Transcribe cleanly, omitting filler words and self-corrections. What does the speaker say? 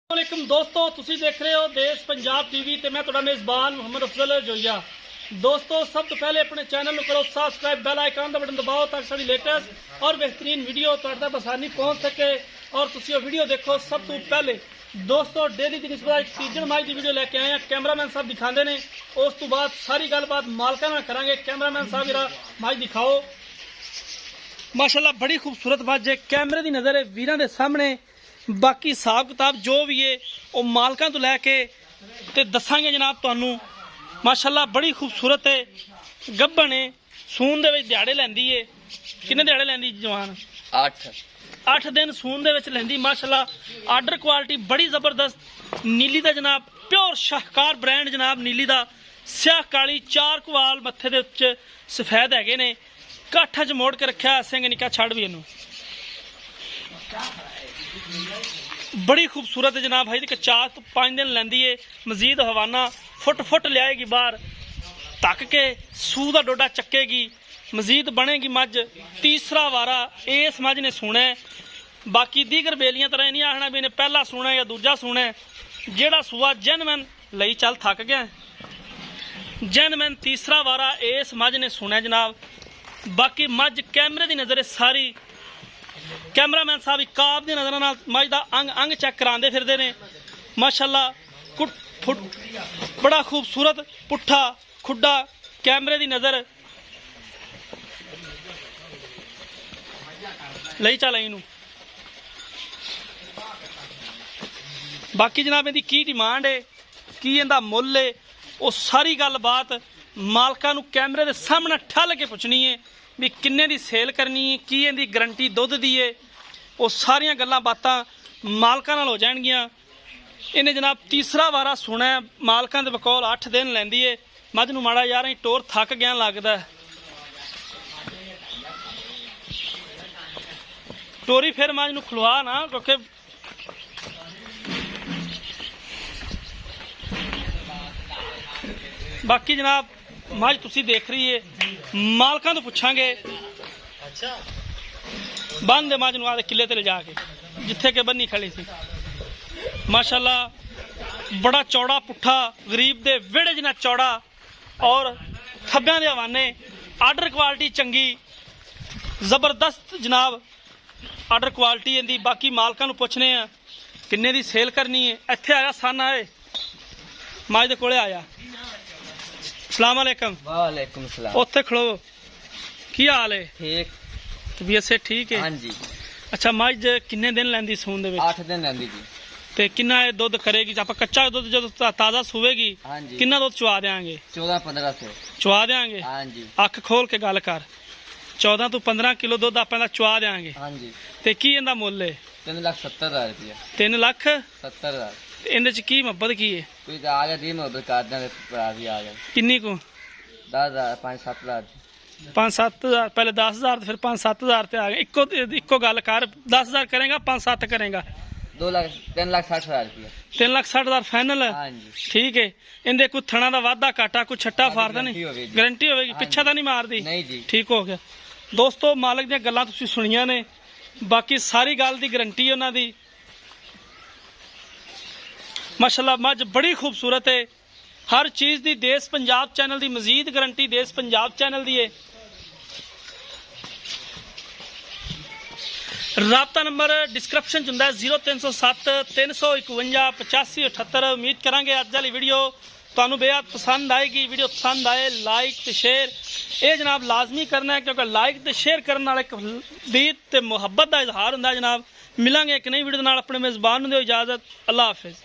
वालेकुम दोस्तों, तुसी देख रहे हो देश पंजाब टीवी ते मैं तुहाडा मेज़बान मुहम्मद अफजल जोइया। दोस्तों, सब तो पहले अपने चैनल को करो सबसक्राइब, बेल आइकन का बटन दबाओ ताकि साडी लेटेस्ट और बेहतरीन वीडियो तुहाडे तक आसानी पहुँच सके और तुसी वो वीडियो देखो सब तो पहले। दोस्तों, डेली की निस्बत एक सीजन माई की वीडियो लेके आए हैं। कैमरामैन साहब दिखाते हैं, उस तो बाद सारी गलबात मालका नाल करांगे। कैमरामैन साहब जरा माई दिखाओ। माशाल्लाह बड़ी खूबसूरत मੱਝ है, कैमरे की नज़र है वीरां दे सामने। बाकी हिसाब किताब जो भी है वो मालकां तो लैके ते दसांगे जनाब तुहानू। माशाल्लाह बड़ी खूबसूरत है, गब्बन है, सून दे विच दिहाड़े लैंदी है। किन्ने दिहाड़े लैंदी जवान? 8 दिन सून दे विच लैंदी। माशाल्लाह आर्डर क्वालिटी बड़ी जबरदस्त। नीली दा जनाब प्योर शाहकार ब्रांड जनाब नीली दा, स्याह काली, 4 कुवाल मत्थे दे विच सफेद हैगे ने। काठा च मोड़ के रखा सिंह निका छड़ भी इनू। बड़ी खूबसूरत है जनाब भाई। 4 तो 5 दिन लैंदी है। मजीद हवाना फुट लियाएगी बाहर, तक के सूह का डोडा चक्केगी, मजीद बनेगी मੱਝ। तीसरा वारा इस मੱਝ ने सुना है। बाकी दीगर बेलियां तरह नहीं आखना भी इन्हें पहला सुना या दूजा सुना है। जेड़ा सूआ जेनमैन लई चल थक गया, जेनमैन तीसरा वारा इस मੱਝ ने सुना है जनाब। बाकी मੱਝ कैमरे की नज़र है सारी। कैमरामैन साहब काब की नज़र मੱਝ का अंग चेक कराते फिरते ने। माशाल्लाह कुट फुट बड़ा खूबसूरत पुट्ठा खुड्डा कैमरे की नज़र लई चल इनू। बाकी जनाब इहदी की डिमांड है, की इहदा मुल है, वो सारी गल बात मालकां नू कैमरे के सामने ठल के पुछनी है भी किन्ने दी सेल करनी है, की इहदी गारंटी दुध दी है। वो सारियां गल्लां बातां मालकां नाल हो जाणगियां। इन्हें जनाब तीसरा वारा सुना है। मालकां दे बकौल 8 दिन लैंदी है। मੱਝ नू माड़ा यार टोर थक गया लगदा है। टोरी फिर मੱਝ नू खलवा ना, क्योंकि बाकी जनाब मੱਝ तुसी देख रही है। मालकां तो पुछांगे। बंद मੱਝ नू आदे किले ते ले जाके जिथे के बन्नी खड़ी सी। माशाल्लाह बड़ा चौड़ा पुट्ठा, गरीब दे विहड़े जिन्ना चौड़ा और थब्बियां दे हवाने। आर्डर क्वालिटी चंगी जबरदस्त जनाब, आर्डर क्वालिटी इहदी। बाकी मालकां नू पुछने आ किन्ने दी सेल करनी है। इत्थे आया सन आए मੱਝ दे कोले आया। अस्सलाम वालेकुम। वालेकुम सलाम। उत्थे खड़ो, की हाल है? ठीक, तबीयत से ठीक है? हाँ जी। अच्छा, मੱਝ किन्ने दिन लैंदी सून दे विच? 8 दिन लैंदी जी। ते किन्ना ये दुध करेगी? आप कच्चा दुध जो ताज़ा सुवेगी हाँ जी। किन्ना दुध चुवा देंगे? 14-15 से चुवा देंगे। हाँ जी। अख खोल के गल कर। 14 तो 15 किलो दुध आप चुवा देंगे। हाँ जी। ते की इहदा मुल है? 3,70,000 रुपया। 3,70,000। 70,000। इहदे च की मुहब्बत की है? कोई तो आ गया दी मोहब्बत करदे भरा भी आ गया। किन्नी को? 10,000 5-7,000। 5-7,000 पहले 10,000 फिर 5-7,000 ते आ गए। इक्को गल कर, 10,000 करेगा 5-7 करेगा? 3,60,000 रुपया। 3,60,000 फाइनल है। हाँ जी। ठीक है। इनके कोई थना का वाधा घाटा कोई छट्टा फारदा नहीं? गारंटी होगी, पिछा तो नहीं मारती? नहीं जी। ठीक हो गया। दोस्तों, मालक दी गल्लां तुसीं सुनियां ने। बाकी सारी गल दी गारंटी है उन्हां दी। माशाल्लाह मੱਝ बड़ी खूबसूरत है। हर चीज़ दी देश पंजाब चैनल दी मजीद गारंटी देश पंजाब चैनल दी है। राबता नंबर डिस्क्रिप्शन च हुंदा है 0307 351 8578। उम्मीद करांगे अज वाली वीडियो तुहानू बेहद पसंद आएगी। वीडियो पसंद आए लाइक ते शेयर ये जनाब लाजमी करना है, क्योंकि लाइक ते शेयर करने नाल एक दीद ते मुहब्बत का इजहार हुंदा है जनाब। मिलांगे एक नई वीडियो नाल। अपने मेज़बान नूं दिओ इजाजत। अल्लाह हाफिज़।